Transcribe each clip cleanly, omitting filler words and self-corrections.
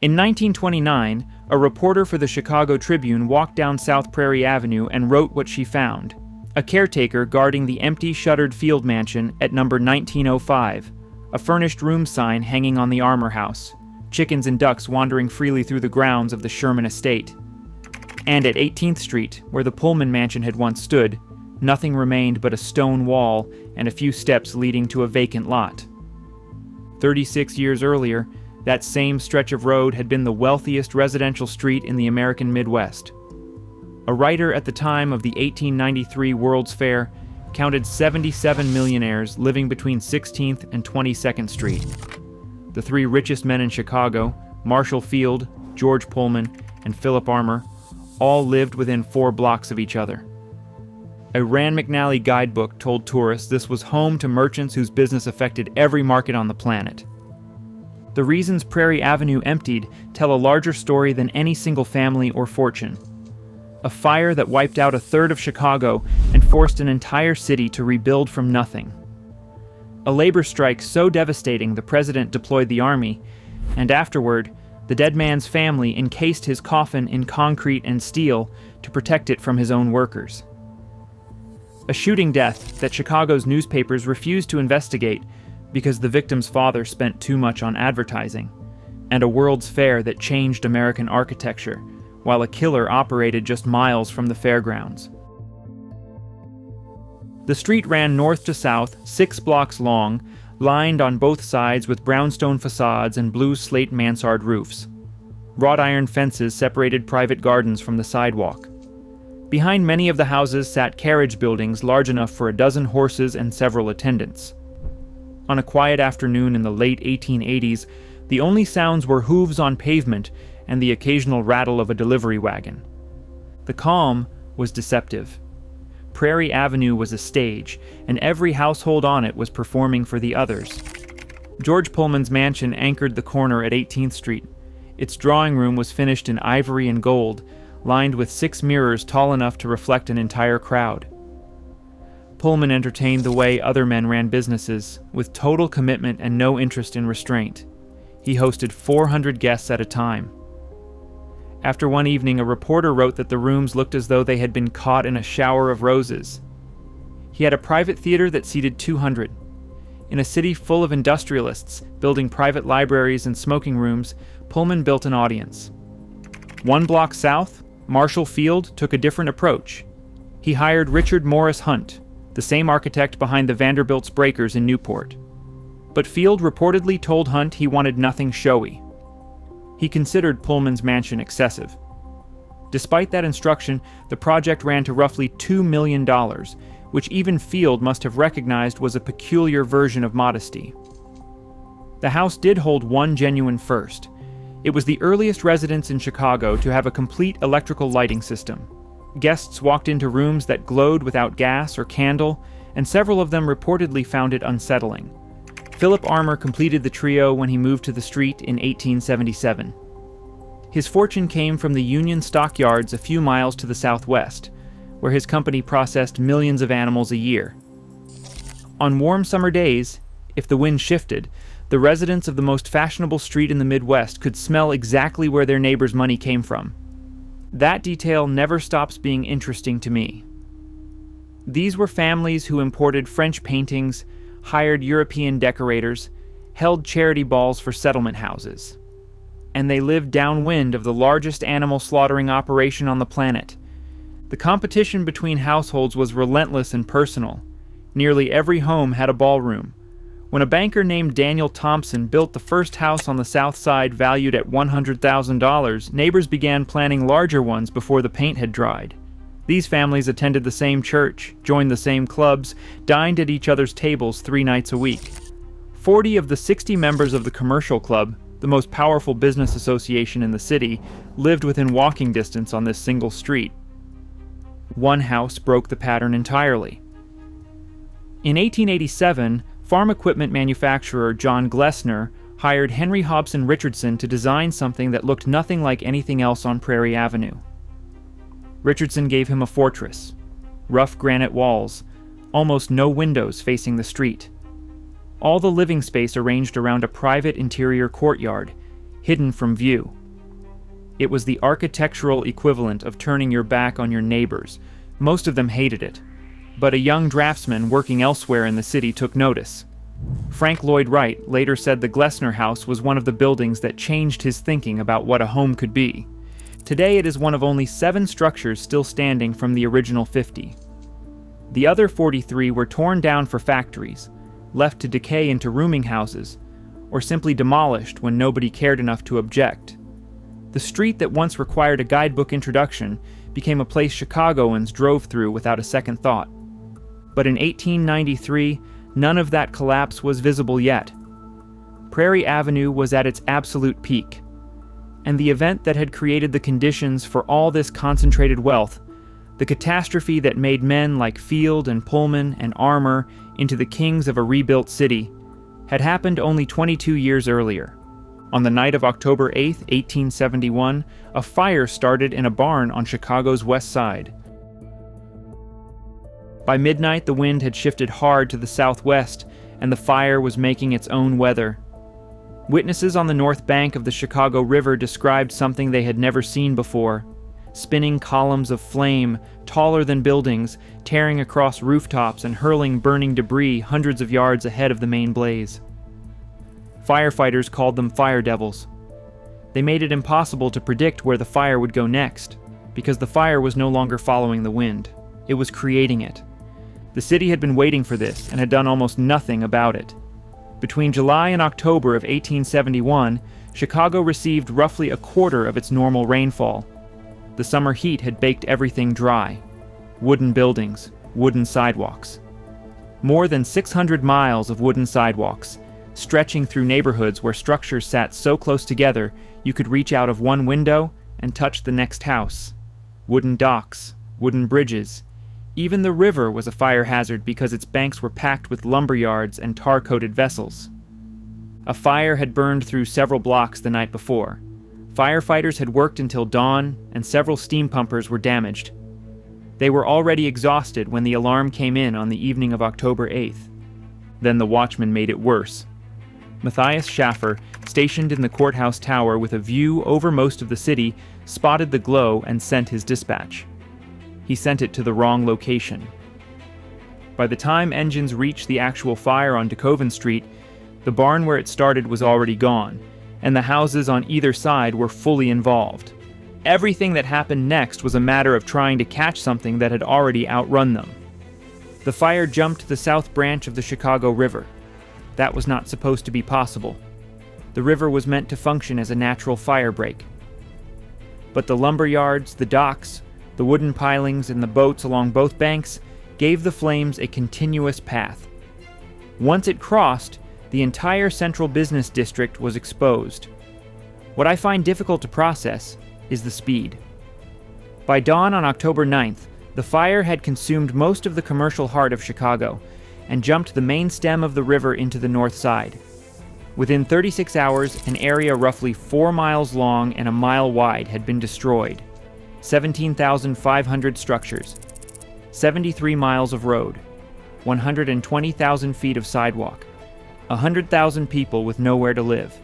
In 1929, a reporter for the Chicago Tribune walked down South Prairie Avenue and wrote what she found: a caretaker guarding the empty shuttered field mansion at number 1905, a furnished room sign hanging on the armor house, chickens and ducks wandering freely through the grounds of the Sherman estate. And at 18th Street, where the Pullman mansion had once stood, nothing remained but a stone wall and a few steps leading to a vacant lot. 36 years earlier, that same stretch of road had been the wealthiest residential street in the American Midwest. A writer at the time of the 1893 World's Fair counted 77 millionaires living between 16th and 22nd Street. The three richest men in Chicago, Marshall Field, George Pullman, and Philip Armour, all lived within 4 blocks of each other. A Rand McNally guidebook told tourists this was home to merchants whose business affected every market on the planet. The reasons Prairie Avenue emptied tell a larger story than any single family or fortune. A fire that wiped out a third of Chicago and forced an entire city to rebuild from nothing. A labor strike so devastating the president deployed the army, and afterward, the dead man's family encased his coffin in concrete and steel to protect it from his own workers. A shooting death that Chicago's newspapers refused to investigate because the victim's father spent too much on advertising, and a World's Fair that changed American architecture, while a killer operated just miles from the fairgrounds. The street ran north to south, 6 blocks long, lined on both sides with brownstone facades and blue slate mansard roofs. Wrought iron fences separated private gardens from the sidewalk. Behind many of the houses sat carriage buildings large enough for a dozen horses and several attendants. On a quiet afternoon in the late 1880s, the only sounds were hooves on pavement and the occasional rattle of a delivery wagon. The calm was deceptive. Prairie Avenue was a stage, and every household on it was performing for the others. George Pullman's mansion anchored the corner at 18th Street. Its drawing room was finished in ivory and gold, lined with 6 mirrors tall enough to reflect an entire crowd. Pullman entertained the way other men ran businesses, with total commitment and no interest in restraint. He hosted 400 guests at a time. After one evening, a reporter wrote that the rooms looked as though they had been caught in a shower of roses. He had a private theater that seated 200. In a city full of industrialists building private libraries and smoking rooms, Pullman built an audience. 1 block south, Marshall Field took a different approach. He hired Richard Morris Hunt, the same architect behind the Vanderbilt's breakers in Newport. But Field reportedly told Hunt he wanted nothing showy. He considered Pullman's mansion excessive. Despite that instruction, the project ran to roughly $2 million, which even Field must have recognized was a peculiar version of modesty. The house did hold one genuine first. It was the earliest residence in Chicago to have a complete electrical lighting system. Guests walked into rooms that glowed without gas or candle, and several of them reportedly found it unsettling. Philip Armour completed the trio when he moved to the street in 1877. His fortune came from the Union stockyards a few miles to the southwest, where his company processed millions of animals a year. On warm summer days, if the wind shifted, the residents of the most fashionable street in the Midwest could smell exactly where their neighbor's money came from. That detail never stops being interesting to me. These were families who imported French paintings, hired European decorators, held charity balls for settlement houses. And they lived downwind of the largest animal slaughtering operation on the planet. The competition between households was relentless and personal. Nearly every home had a ballroom. When a banker named Daniel Thompson built the first house on the south side valued at $100,000, neighbors began planning larger ones before the paint had dried. These families attended the same church, joined the same clubs, dined at each other's tables 3 nights a week. 40 of the 60 members of the commercial club, the most powerful business association in the city, lived within walking distance on this single street. One house broke the pattern entirely. In 1887, farm equipment manufacturer John Glessner hired Henry Hobson Richardson to design something that looked nothing like anything else on Prairie Avenue. Richardson gave him a fortress, rough granite walls, almost no windows facing the street. All the living space arranged around a private interior courtyard, hidden from view. It was the architectural equivalent of turning your back on your neighbors. Most of them hated it, but a young draftsman working elsewhere in the city took notice. Frank Lloyd Wright later said the Glessner House was one of the buildings that changed his thinking about what a home could be. Today it is one of only 7 structures still standing from the original 50. The other 43 were torn down for factories, left to decay into rooming houses, or simply demolished when nobody cared enough to object. The street that once required a guidebook introduction became a place Chicagoans drove through without a second thought. But in 1893, none of that collapse was visible yet. Prairie Avenue was at its absolute peak, and the event that had created the conditions for all this concentrated wealth, the catastrophe that made men like Field and Pullman and Armour into the kings of a rebuilt city, had happened only 22 years earlier. On the night of October 8, 1871, a fire started in a barn on Chicago's west side. By midnight, the wind had shifted hard to the southwest, and the fire was making its own weather. Witnesses on the north bank of the Chicago River described something they had never seen before: spinning columns of flame, taller than buildings, tearing across rooftops and hurling burning debris hundreds of yards ahead of the main blaze. Firefighters called them fire devils. They made it impossible to predict where the fire would go next, because the fire was no longer following the wind. It was creating it. The city had been waiting for this and had done almost nothing about it. Between July and October of 1871, Chicago received roughly a quarter of its normal rainfall. The summer heat had baked everything dry. Wooden buildings, wooden sidewalks. More than 600 miles of wooden sidewalks, stretching through neighborhoods where structures sat so close together you could reach out of one window and touch the next house. Wooden docks, wooden bridges. Even the river was a fire hazard because its banks were packed with lumber yards and tar-coated vessels. A fire had burned through several blocks the night before. Firefighters had worked until dawn, and several steam pumpers were damaged. They were already exhausted when the alarm came in on the evening of October 8th. Then the watchman made it worse. Matthias Schaffer, stationed in the courthouse tower with a view over most of the city, spotted the glow and sent his dispatch. He sent it to the wrong location. By the time engines reached the actual fire on DeKoven Street, the barn where it started was already gone, and the houses on either side were fully involved. Everything that happened next was a matter of trying to catch something that had already outrun them. The fire jumped the south branch of the Chicago River. That was not supposed to be possible. The river was meant to function as a natural fire break. But the lumber yards, the docks, the wooden pilings, and the boats along both banks gave the flames a continuous path. Once it crossed, the entire central business district was exposed. What I find difficult to process is the speed. By dawn on October 9th, the fire had consumed most of the commercial heart of Chicago and jumped the main stem of the river into the north side. Within 36 hours, an area roughly 4 miles long and a mile wide had been destroyed. 17,500 structures, 73 miles of road, 120,000 feet of sidewalk, 100,000 people with nowhere to live.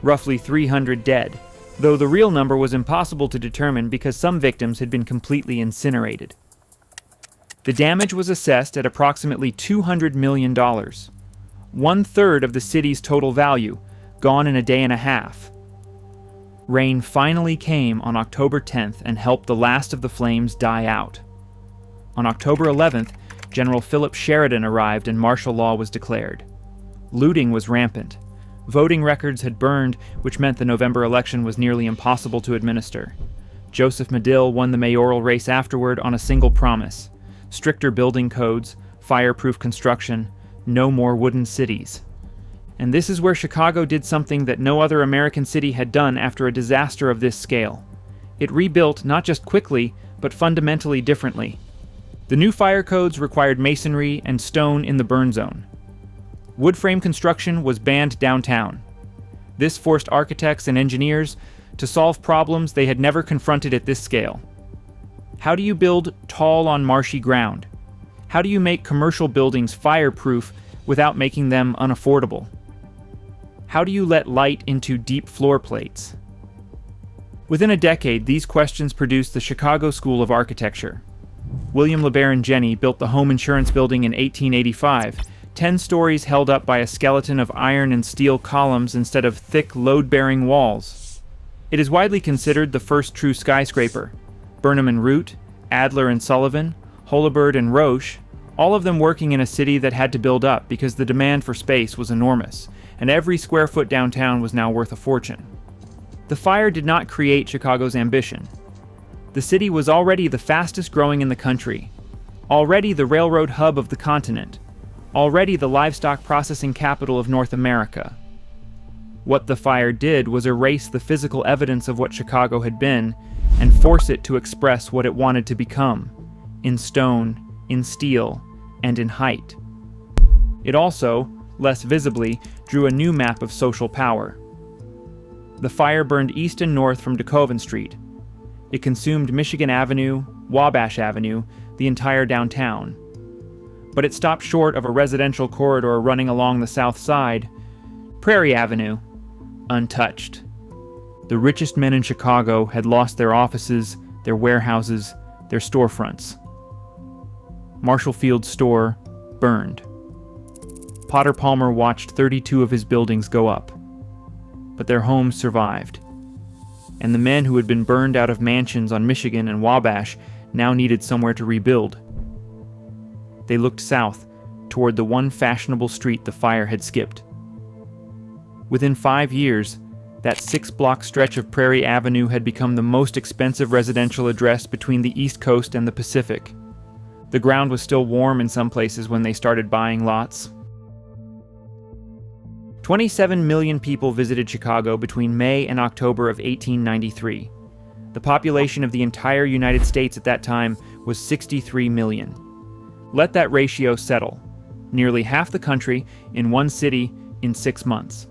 Roughly 300 dead, though the real number was impossible to determine because some victims had been completely incinerated. The damage was assessed at approximately $200 million, 1/3 of the city's total value, gone in a day and a half. Rain finally came on October 10th and helped the last of the flames die out. On October 11th, General Philip Sheridan arrived and martial law was declared. Looting was rampant. Voting records had burned, which meant the November election was nearly impossible to administer. Joseph Medill won the mayoral race afterward on a single promise: stricter building codes, fireproof construction, no more wooden cities. And this is where Chicago did something that no other American city had done after a disaster of this scale. It rebuilt not just quickly, but fundamentally differently. The new fire codes required masonry and stone in the burn zone. Wood frame construction was banned downtown. This forced architects and engineers to solve problems they had never confronted at this scale. How do you build tall on marshy ground? How do you make commercial buildings fireproof without making them unaffordable? How do you let light into deep floor plates? Within a decade, these questions produced the Chicago School of Architecture. William LeBaron Jenney built the Home Insurance Building in 1885, 10 stories held up by a skeleton of iron and steel columns instead of thick, load-bearing walls. It is widely considered the first true skyscraper. Burnham and Root, Adler and Sullivan, Holabird and Roche, all of them working in a city that had to build up because the demand for space was enormous, and every square foot downtown was now worth a fortune. The fire did not create Chicago's ambition. The city was already the fastest growing in the country, already the railroad hub of the continent, already the livestock processing capital of North America. What the fire did was erase the physical evidence of what Chicago had been and force it to express what it wanted to become, in stone, in steel, and in height. It also, less visibly, drew a new map of social power. The fire burned east and north from DeKoven Street. It consumed Michigan Avenue, Wabash Avenue, the entire downtown. But it stopped short of a residential corridor running along the south side, Prairie Avenue, untouched. The richest men in Chicago had lost their offices, their warehouses, their storefronts. Marshall Field's store burned. Potter Palmer watched 32 of his buildings go up. But their homes survived. And the men who had been burned out of mansions on Michigan and Wabash now needed somewhere to rebuild. They looked south, toward the one fashionable street the fire had skipped. Within 5 years, that 6-block stretch of Prairie Avenue had become the most expensive residential address between the East Coast and the Pacific. The ground was still warm in some places when they started buying lots. 27 million people visited Chicago between May and October of 1893. The population of the entire United States at that time was 63 million. Let that ratio settle. Nearly half the country in one city in 6 months.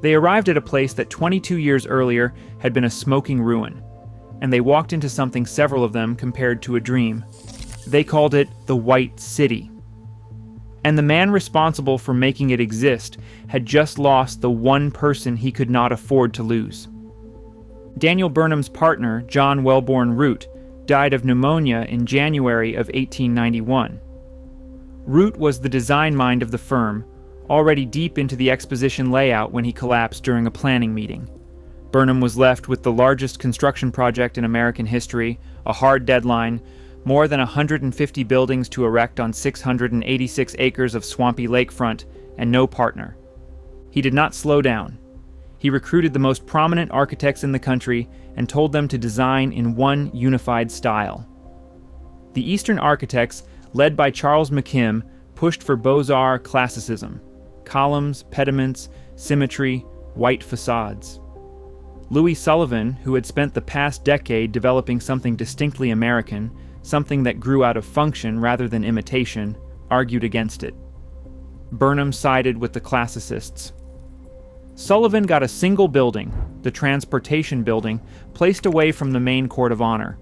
They arrived at a place that 22 years earlier had been a smoking ruin, and they walked into something several of them compared to a dream. They called it the White City. And the man responsible for making it exist had just lost the one person he could not afford to lose. Daniel Burnham's partner, John Wellborn Root, died of pneumonia in January of 1891. Root was the design mind of the firm, already deep into the exposition layout when he collapsed during a planning meeting. Burnham was left with the largest construction project in American history, a hard deadline, more than 150 buildings to erect on 686 acres of swampy lakefront, and no partner. He did not slow down. He recruited the most prominent architects in the country and told them to design in one unified style. The Eastern architects, led by Charles McKim, pushed for Beaux-Arts classicism: columns, pediments, symmetry, white facades. Louis Sullivan, who had spent the past decade developing something distinctly American, something that grew out of function rather than imitation, argued against it. Burnham sided with the classicists. Sullivan got a single building, the Transportation Building, placed away from the main court of honor.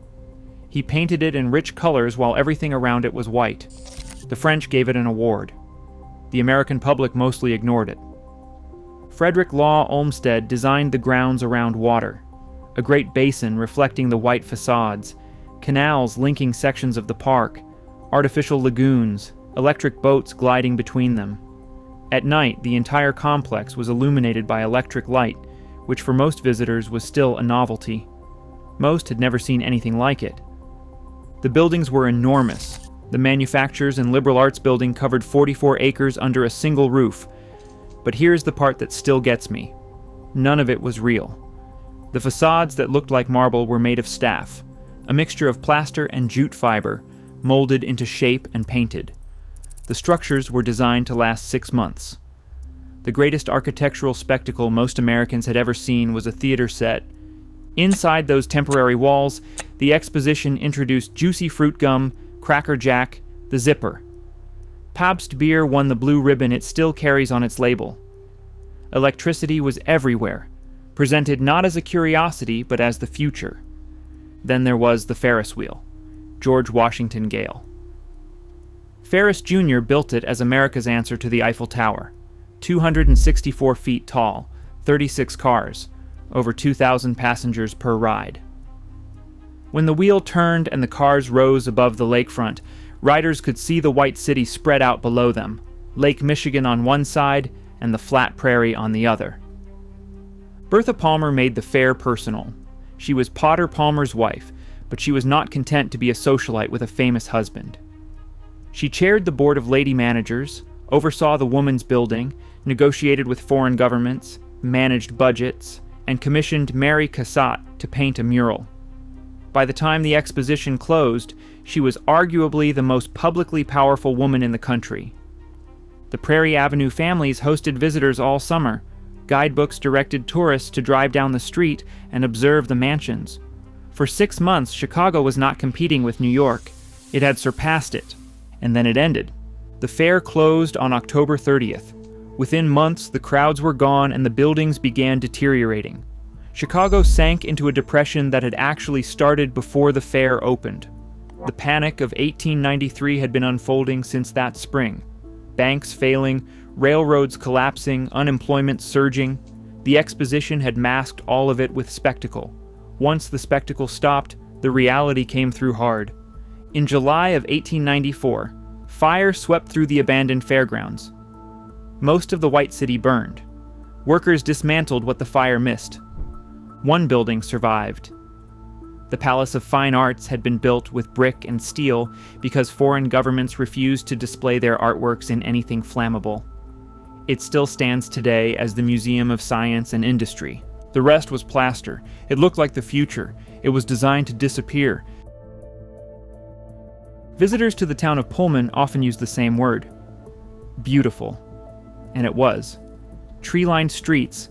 He painted it in rich colors while everything around it was white. The French gave it an award. The American public mostly ignored it. Frederick Law Olmsted designed the grounds around water, a great basin reflecting the white facades, canals linking sections of the park, artificial lagoons, electric boats gliding between them. At night, the entire complex was illuminated by electric light, which for most visitors was still a novelty. Most had never seen anything like it. The buildings were enormous. The Manufactures and Liberal Arts Building covered 44 acres under a single roof. But here's the part that still gets me. None of it was real. The facades that looked like marble were made of staff, a mixture of plaster and jute fiber, molded into shape and painted. The structures were designed to last 6 months. The greatest architectural spectacle most Americans had ever seen was a theater set. Inside those temporary walls, the exposition introduced juicy fruit gum, Cracker Jack, the Zipper. Pabst beer won the blue ribbon it still carries on its label. Electricity was everywhere, presented not as a curiosity but as the future. Then there was the Ferris wheel, George Washington Gale. Ferris Jr. built it as America's answer to the Eiffel Tower. 264 feet tall, 36 cars, over 2,000 passengers per ride. When the wheel turned and the cars rose above the lakefront, riders could see the White City spread out below them, Lake Michigan on one side and the flat prairie on the other. Bertha Palmer made the fair personal. She was Potter Palmer's wife, but she was not content to be a socialite with a famous husband. She chaired the board of lady managers, oversaw the women's building, negotiated with foreign governments, managed budgets, and commissioned Mary Cassatt to paint a mural. By the time the exposition closed, she was arguably the most publicly powerful woman in the country. The Prairie Avenue families hosted visitors all summer. Guidebooks directed tourists to drive down the street and observe the mansions. For 6 months, Chicago was not competing with New York. It had surpassed it, and then it ended. The fair closed on October 30th. Within months, the crowds were gone and the buildings began deteriorating. Chicago sank into a depression that had actually started before the fair opened. The panic of 1893 had been unfolding since that spring. Banks failing, railroads collapsing, unemployment surging. The exposition had masked all of it with spectacle. Once the spectacle stopped, the reality came through hard. In July of 1894, fire swept through the abandoned fairgrounds. Most of the White City burned. Workers dismantled what the fire missed. One building survived. The Palace of Fine Arts had been built with brick and steel because foreign governments refused to display their artworks in anything flammable. It still stands today as the Museum of Science and Industry. The rest was plaster. It looked like the future. It was designed to disappear. Visitors to the town of Pullman often use the same word. Beautiful. And it was. Tree-lined streets,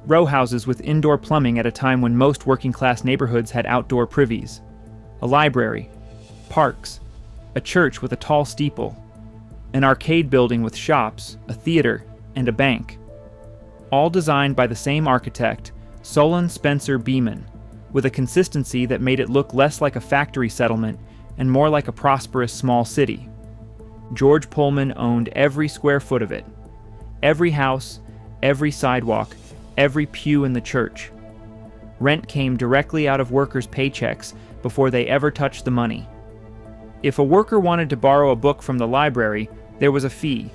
row houses with indoor plumbing at a time when most working-class neighborhoods had outdoor privies, a library, parks, a church with a tall steeple, an arcade building with shops, a theater, and a bank. All designed by the same architect, Solon Spencer Beeman, with a consistency that made it look less like a factory settlement and more like a prosperous small city. George Pullman owned every square foot of it. Every house, every sidewalk, every pew in the church. Rent came directly out of workers' paychecks before they ever touched the money. If a worker wanted to borrow a book from the library, there was a fee.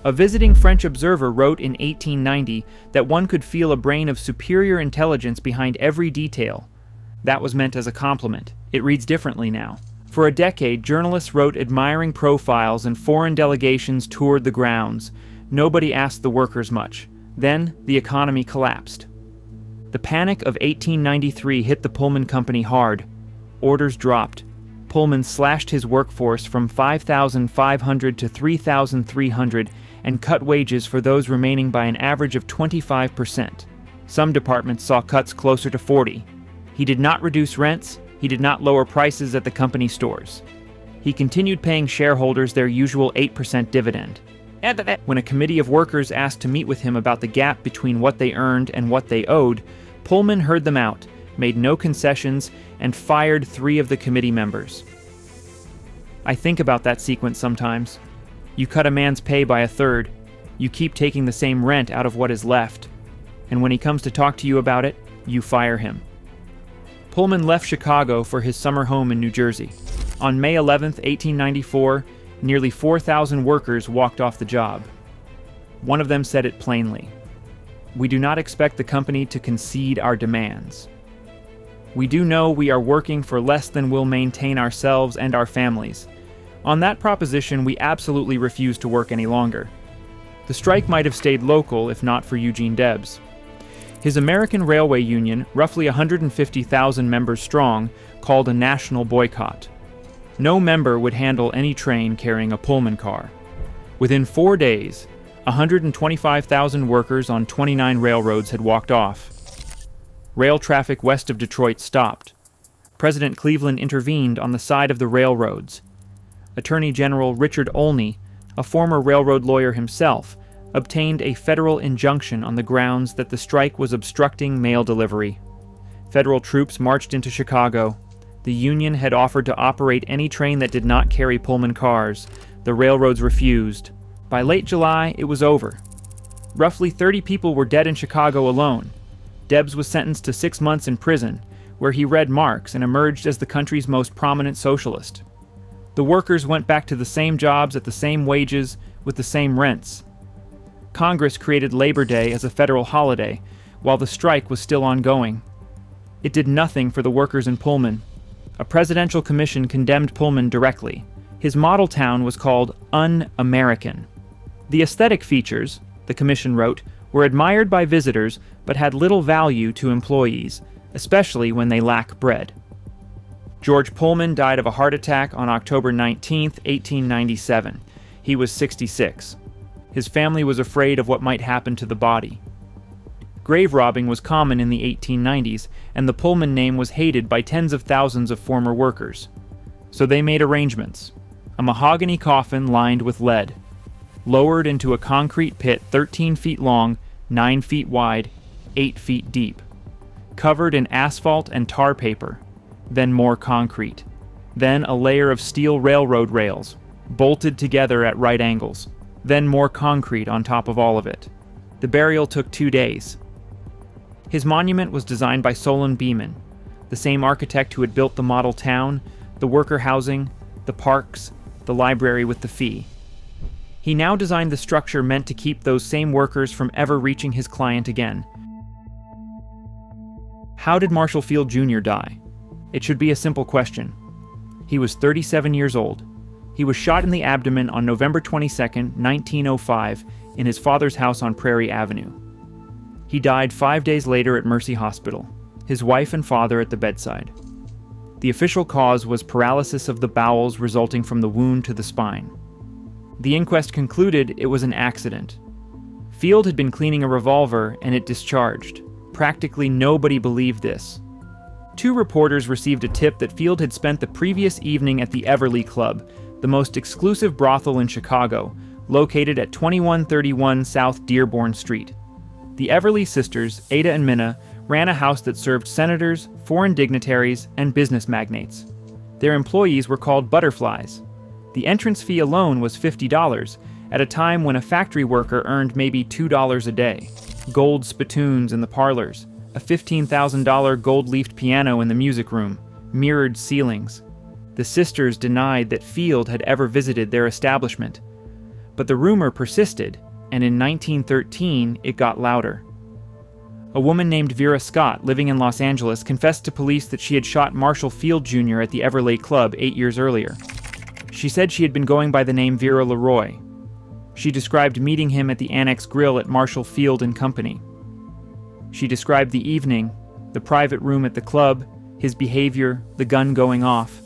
A visiting French observer wrote in 1890 that one could feel a brain of superior intelligence behind every detail. That was meant as a compliment. It reads differently now. For a decade, journalists wrote admiring profiles and foreign delegations toured the grounds. Nobody asked the workers much. Then, the economy collapsed. The panic of 1893 hit the Pullman Company hard. Orders dropped. Pullman slashed his workforce from 5,500 to 3,300 and cut wages for those remaining by an average of 25%. Some departments saw cuts closer to 40%. He did not reduce rents. He did not lower prices at the company stores. He continued paying shareholders their usual 8% dividend. When a committee of workers asked to meet with him about the gap between what they earned and what they owed, Pullman heard them out, made no concessions, and fired 3 of the committee members. I think about that sequence sometimes. You cut a man's pay by a third. You keep taking the same rent out of what is left. And when he comes to talk to you about it, you fire him. Pullman left Chicago for his summer home in New Jersey. On May 11, 1894, nearly 4,000 workers walked off the job. One of them said it plainly. We do not expect the company to concede our demands. We do know we are working for less than will maintain ourselves and our families. On that proposition, we absolutely refuse to work any longer. The strike might have stayed local if not for Eugene Debs. His American Railway Union, roughly 150,000 members strong, called a national boycott. No member would handle any train carrying a Pullman car. Within 4 days, 125,000 workers on 29 railroads had walked off. Rail traffic west of Detroit stopped. President Cleveland intervened on the side of the railroads. Attorney General Richard Olney, a former railroad lawyer himself, obtained a federal injunction on the grounds that the strike was obstructing mail delivery. Federal troops marched into Chicago. The Union had offered to operate any train that did not carry Pullman cars. The railroads refused. By late July, it was over. Roughly 30 people were dead in Chicago alone. Debs was sentenced to 6 months in prison, where he read Marx and emerged as the country's most prominent socialist. The workers went back to the same jobs at the same wages with the same rents. Congress created Labor Day as a federal holiday, while the strike was still ongoing. It did nothing for the workers in Pullman. A presidential commission condemned Pullman directly. His model town was called Un-American. The aesthetic features, the commission wrote, were admired by visitors but had little value to employees, especially when they lack bread. George Pullman died of a heart attack on October 19, 1897. He was 66. His family was afraid of what might happen to the body. Grave robbing was common in the 1890s, and the Pullman name was hated by tens of thousands of former workers. So they made arrangements. A mahogany coffin lined with lead, lowered into a concrete pit 13 feet long, 9 feet wide, 8 feet deep, covered in asphalt and tar paper, then more concrete, then a layer of steel railroad rails, bolted together at right angles, then more concrete on top of all of it. The burial took 2 days. His monument was designed by Solon Beeman, the same architect who had built the model town, the worker housing, the parks, the library with the fee. He now designed the structure meant to keep those same workers from ever reaching his client again. How did Marshall Field Jr. die? It should be a simple question. He was 37 years old. He was shot in the abdomen on November 22, 1905, in his father's house on Prairie Avenue. He died 5 days later at Mercy Hospital, his wife and father at the bedside. The official cause was paralysis of the bowels resulting from the wound to the spine. The inquest concluded it was an accident. Field had been cleaning a revolver and it discharged. Practically nobody believed this. 2 reporters received a tip that Field had spent the previous evening at the Everly Club, the most exclusive brothel in Chicago, located at 2131 South Dearborn Street. The Everly sisters, Ada and Minna, ran a house that served senators, foreign dignitaries, and business magnates. Their employees were called butterflies. The entrance fee alone was $50, at a time when a factory worker earned maybe $2 a day. Gold spittoons in the parlors, a $15,000 gold-leafed piano in the music room, mirrored ceilings. The sisters denied that Field had ever visited their establishment. But the rumor persisted, and in 1913 it got louder. A woman named Vera Scott, living in Los Angeles, confessed to police that she had shot Marshall Field Jr. at the Everly Club 8 years earlier. She said she had been going by the name Vera Leroy. She described meeting him at the Annex Grill at Marshall Field and Company. She described the evening, the private room at the club, his behavior, the gun going off.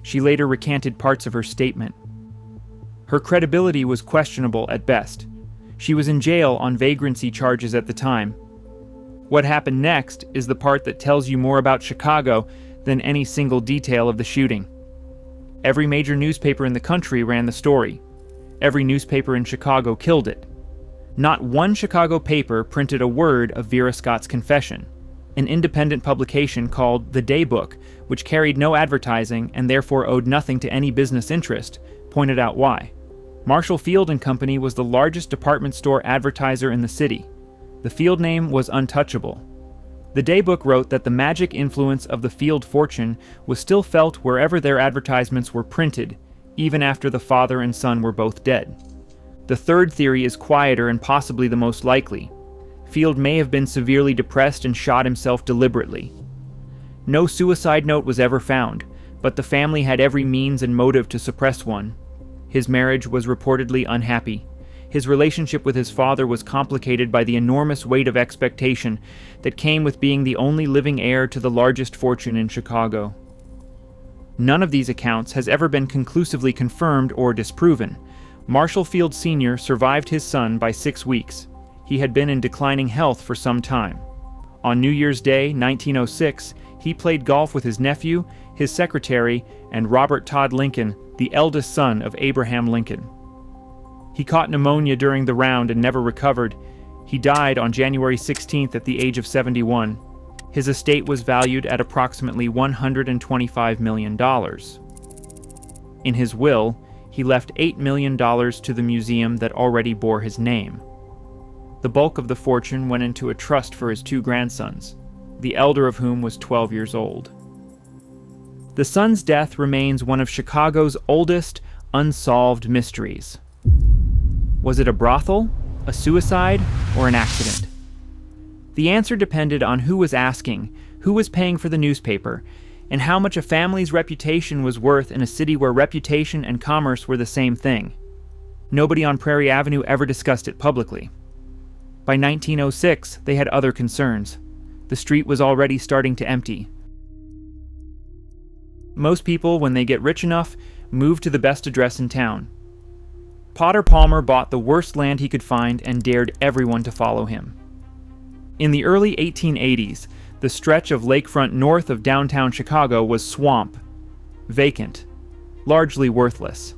She later recanted parts of her statement. Her credibility was questionable at best. She was in jail on vagrancy charges at the time. What happened next is the part that tells you more about Chicago than any single detail of the shooting. Every major newspaper in the country ran the story. Every newspaper in Chicago killed it. Not one Chicago paper printed a word of Vera Scott's confession. An independent publication called The Day Book, which carried no advertising and therefore owed nothing to any business interest, pointed out why. Marshall Field and Company was the largest department store advertiser in the city. The Field name was untouchable. The Daybook wrote that the magic influence of the Field fortune was still felt wherever their advertisements were printed, even after the father and son were both dead. The third theory is quieter and possibly the most likely. Field may have been severely depressed and shot himself deliberately. No suicide note was ever found, but the family had every means and motive to suppress one. His marriage was reportedly unhappy. His relationship with his father was complicated by the enormous weight of expectation that came with being the only living heir to the largest fortune in Chicago. None of these accounts has ever been conclusively confirmed or disproven. Marshall Field Sr. survived his son by 6 weeks. He had been in declining health for some time. On New Year's Day, 1906, he played golf with his nephew, his secretary, and Robert Todd Lincoln, the eldest son of Abraham Lincoln. He caught pneumonia during the round and never recovered. He died on January 16th at the age of 71. His estate was valued at approximately $125 million. In his will, he left $8 million to the museum that already bore his name. The bulk of the fortune went into a trust for his two grandsons, the elder of whom was 12 years old. The son's death remains one of Chicago's oldest unsolved mysteries. Was it a brothel, a suicide, or an accident? The answer depended on who was asking, who was paying for the newspaper, and how much a family's reputation was worth in a city where reputation and commerce were the same thing. Nobody on Prairie Avenue ever discussed it publicly. By 1906, they had other concerns. The street was already starting to empty. Most people, when they get rich enough, move to the best address in town. Potter Palmer bought the worst land he could find and dared everyone to follow him. In the early 1880s, the stretch of lakefront north of downtown Chicago was swamp, vacant, largely worthless.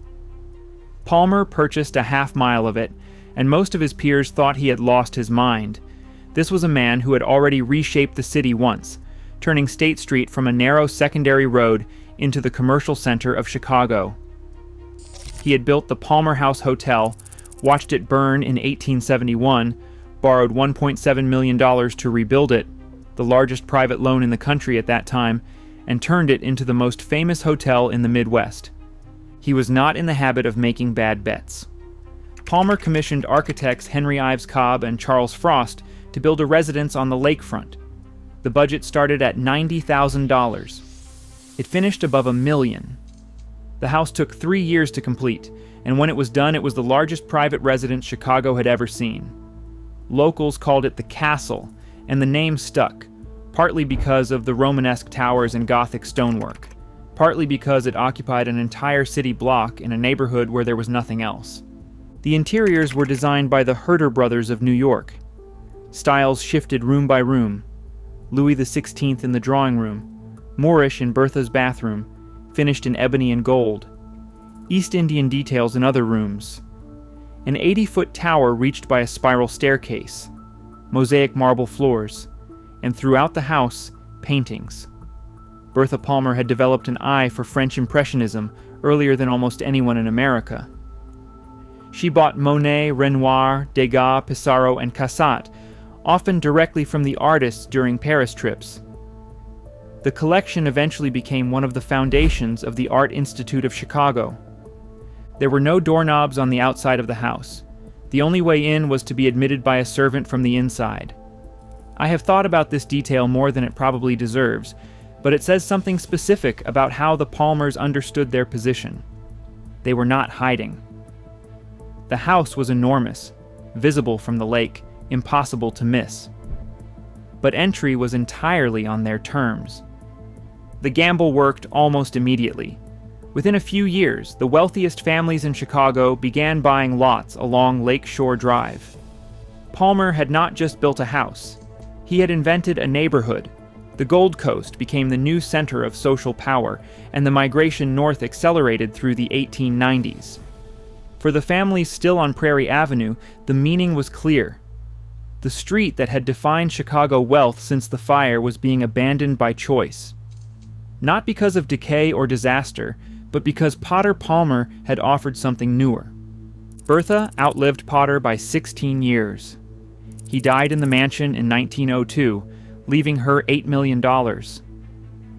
Palmer purchased a half-mile of it, and most of his peers thought he had lost his mind. This was a man who had already reshaped the city once, turning State Street from a narrow secondary road into the commercial center of Chicago. He had built the Palmer House Hotel, watched it burn in 1871, borrowed $1.7 million to rebuild it, the largest private loan in the country at that time, and turned it into the most famous hotel in the Midwest. He was not in the habit of making bad bets. Palmer commissioned architects Henry Ives Cobb and Charles Frost to build a residence on the lakefront. The budget started at $90,000. It finished above $1 million. The house took 3 years to complete, and when it was done, it was the largest private residence Chicago had ever seen. Locals called it the Castle, and the name stuck, partly because of the Romanesque towers and Gothic stonework, partly because it occupied an entire city block in a neighborhood where there was nothing else. The interiors were designed by the Herter brothers of New York. Styles shifted room by room. Louis XVI in the drawing room, Moorish in Bertha's bathroom, finished in ebony and gold, East Indian details in other rooms, an 80-foot tower reached by a spiral staircase, mosaic marble floors, and throughout the house, paintings. Bertha Palmer had developed an eye for French Impressionism earlier than almost anyone in America. She bought Monet, Renoir, Degas, Pissarro, and Cassatt, often directly from the artists during Paris trips. The collection eventually became one of the foundations of the Art Institute of Chicago. There were no doorknobs on the outside of the house. The only way in was to be admitted by a servant from the inside. I have thought about this detail more than it probably deserves, but it says something specific about how the Palmers understood their position. They were not hiding. The house was enormous, visible from the lake, impossible to miss. But entry was entirely on their terms. The gamble worked almost immediately. Within a few years, the wealthiest families in Chicago began buying lots along Lake Shore Drive. Palmer had not just built a house. He had invented a neighborhood. The Gold Coast became the new center of social power, and the migration north accelerated through the 1890s. For the families still on Prairie Avenue, the meaning was clear. The street that had defined Chicago wealth since the fire was being abandoned by choice. Not because of decay or disaster, but because Potter Palmer had offered something newer. Bertha outlived Potter by 16 years. He died in the mansion in 1902, leaving her $8 million.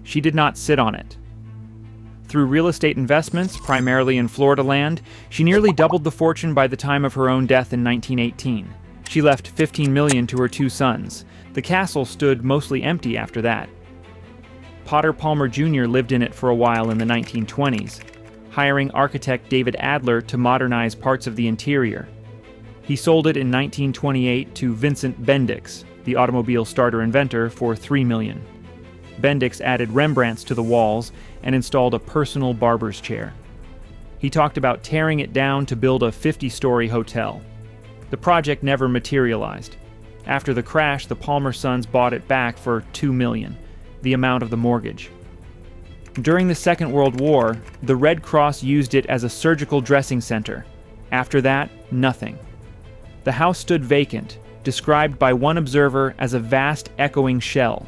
She did not sit on it. Through real estate investments, primarily in Florida land, she nearly doubled the fortune by the time of her own death in 1918. She left $15 million to her two sons. The castle stood mostly empty after that. Potter Palmer Jr. lived in it for a while in the 1920s, hiring architect David Adler to modernize parts of the interior. He sold it in 1928 to Vincent Bendix, the automobile starter inventor, for $3 million. Bendix added Rembrandts to the walls and installed a personal barber's chair. He talked about tearing it down to build a 50-story hotel. The project never materialized. After the crash, the Palmer sons bought it back for $2 million, the amount of the mortgage. During the Second World War, the Red Cross used it as a surgical dressing center. After that, nothing. The house stood vacant, described by one observer as a vast echoing shell.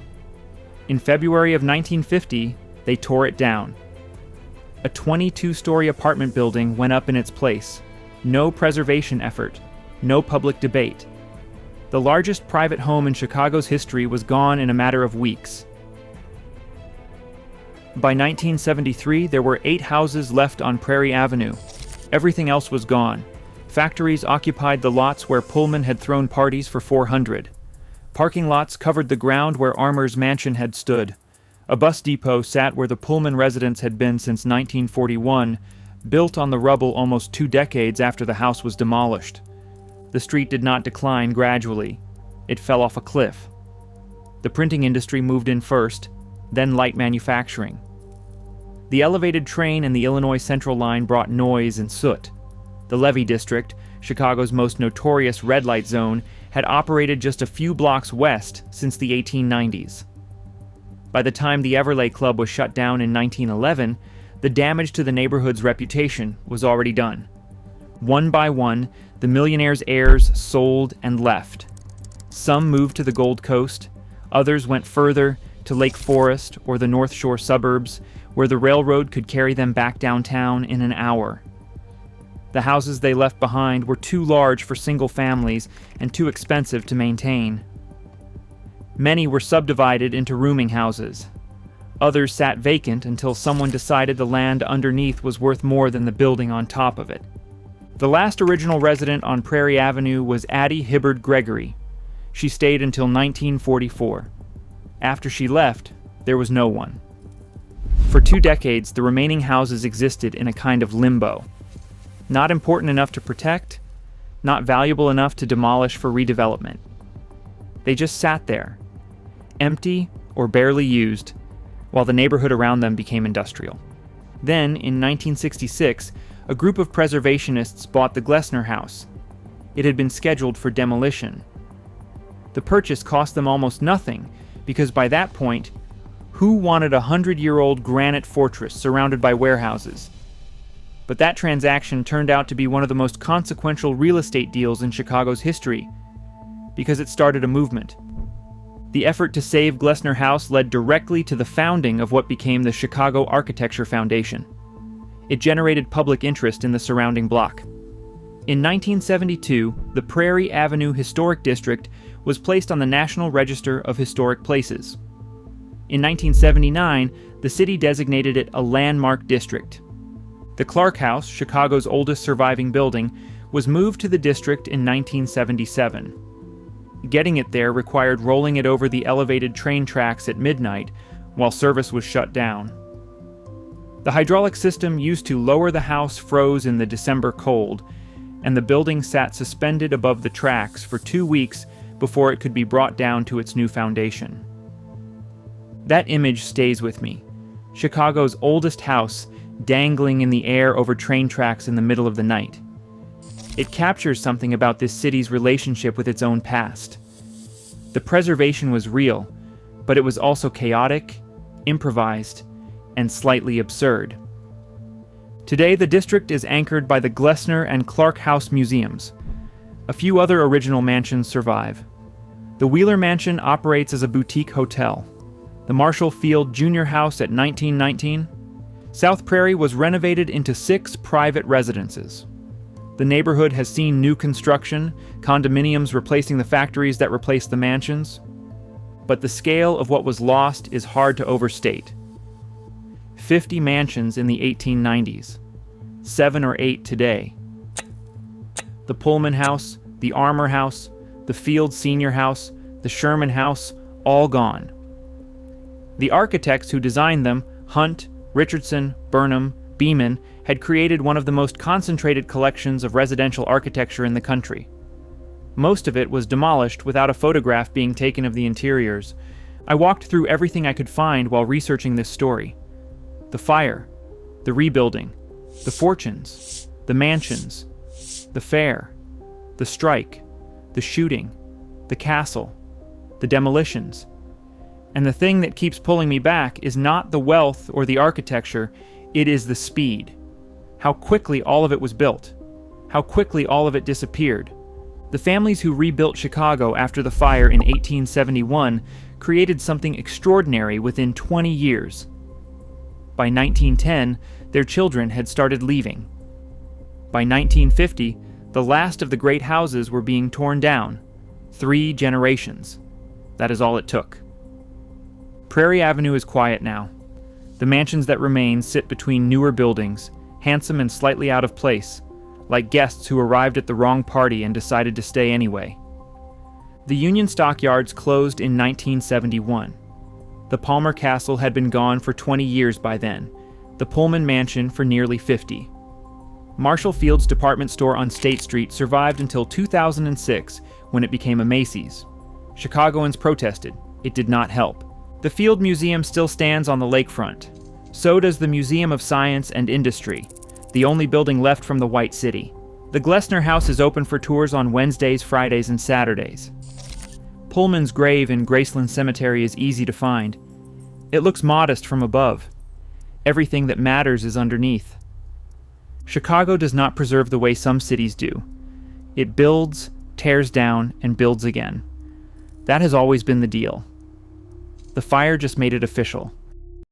In February of 1950, they tore it down. A 22-story apartment building went up in its place. No preservation effort, no public debate. The largest private home in Chicago's history was gone in a matter of weeks. By 1973, there were 8 houses left on Prairie Avenue. Everything else was gone. Factories occupied the lots where Pullman had thrown parties for 400. Parking lots covered the ground where Armour's mansion had stood. A bus depot sat where the Pullman residence had been since 1941, built on the rubble almost 2 decades after the house was demolished. The street did not decline gradually. It fell off a cliff. The printing industry moved in first, then light manufacturing. The elevated train and the Illinois Central line brought noise and soot. The Levee District, Chicago's most notorious red light zone, had operated just a few blocks west since the 1890s. By the time the Everleigh Club was shut down in 1911, the damage to the neighborhood's reputation was already done. One by one, the Millionaire's heirs sold and left. Some moved to the Gold Coast, others went further to Lake Forest or the North Shore suburbs, where the railroad could carry them back downtown in an hour. The houses they left behind were too large for single families and too expensive to maintain. Many were subdivided into rooming houses. Others sat vacant until someone decided the land underneath was worth more than the building on top of it. The last original resident on Prairie Avenue was Addie Hibbard Gregory. She stayed until 1944. After she left, there was no one. For 2 decades, the remaining houses existed in a kind of limbo. Not important enough to protect, not valuable enough to demolish for redevelopment. They just sat there, empty or barely used, while the neighborhood around them became industrial. Then, in 1966, a group of preservationists bought the Glessner House. It had been scheduled for demolition. The purchase cost them almost nothing, because by that point, who wanted a 100-year-old granite fortress surrounded by warehouses? But that transaction turned out to be one of the most consequential real estate deals in Chicago's history, because it started a movement. The effort to save Glessner House led directly to the founding of what became the Chicago Architecture Foundation. It generated public interest in the surrounding block. In 1972, the Prairie Avenue Historic District was placed on the National Register of Historic Places. In 1979, the city designated it a landmark district. The Clark House, Chicago's oldest surviving building, was moved to the district in 1977. Getting it there required rolling it over the elevated train tracks at midnight while service was shut down. The hydraulic system used to lower the house froze in the December cold, and the building sat suspended above the tracks for 2 weeks before it could be brought down to its new foundation. That image stays with me. Chicago's oldest house dangling in the air over train tracks in the middle of the night. It captures something about this city's relationship with its own past. The preservation was real, but it was also chaotic, improvised, and slightly absurd. Today, the district is anchored by the Glessner and Clark House museums. A few other original mansions survive. The Wheeler Mansion operates as a boutique hotel. The Marshall Field Junior House at 1919. South Prairie was renovated into 6 private residences. The neighborhood has seen new construction, condominiums replacing the factories that replaced the mansions. But the scale of what was lost is hard to overstate. 50 mansions in the 1890s, 7 or 8 today. The Pullman House, the Armour House, the Field Senior House, the Sherman House, all gone. The architects who designed them, Hunt, Richardson, Burnham, Beeman, had created one of the most concentrated collections of residential architecture in the country. Most of it was demolished without a photograph being taken of the interiors. I walked through everything I could find while researching this story. The fire, the rebuilding, the fortunes, the mansions, the fair, the strike, the shooting, the castle, the demolitions. And the thing that keeps pulling me back is not the wealth or the architecture, it is the speed. How quickly all of it was built. How quickly all of it disappeared. The families who rebuilt Chicago after the fire in 1871 created something extraordinary within 20 years. By 1910, their children had started leaving. By 1950, the last of the great houses were being torn down. 3 generations. That is all it took. Prairie Avenue is quiet now. The mansions that remain sit between newer buildings, handsome and slightly out of place, like guests who arrived at the wrong party and decided to stay anyway. The Union Stockyards closed in 1971. The Palmer Castle had been gone for 20 years by then, the Pullman Mansion for nearly 50. Marshall Field's department store on State Street survived until 2006, when it became a Macy's. Chicagoans protested. It did not help. The Field Museum still stands on the lakefront. So does the Museum of Science and Industry, the only building left from the White City. The Glessner House is open for tours on Wednesdays, Fridays, and Saturdays. Pullman's grave in Graceland Cemetery is easy to find. It looks modest from above. Everything that matters is underneath. Chicago does not preserve the way some cities do. It builds, tears down, and builds again. That has always been the deal. The fire just made it official.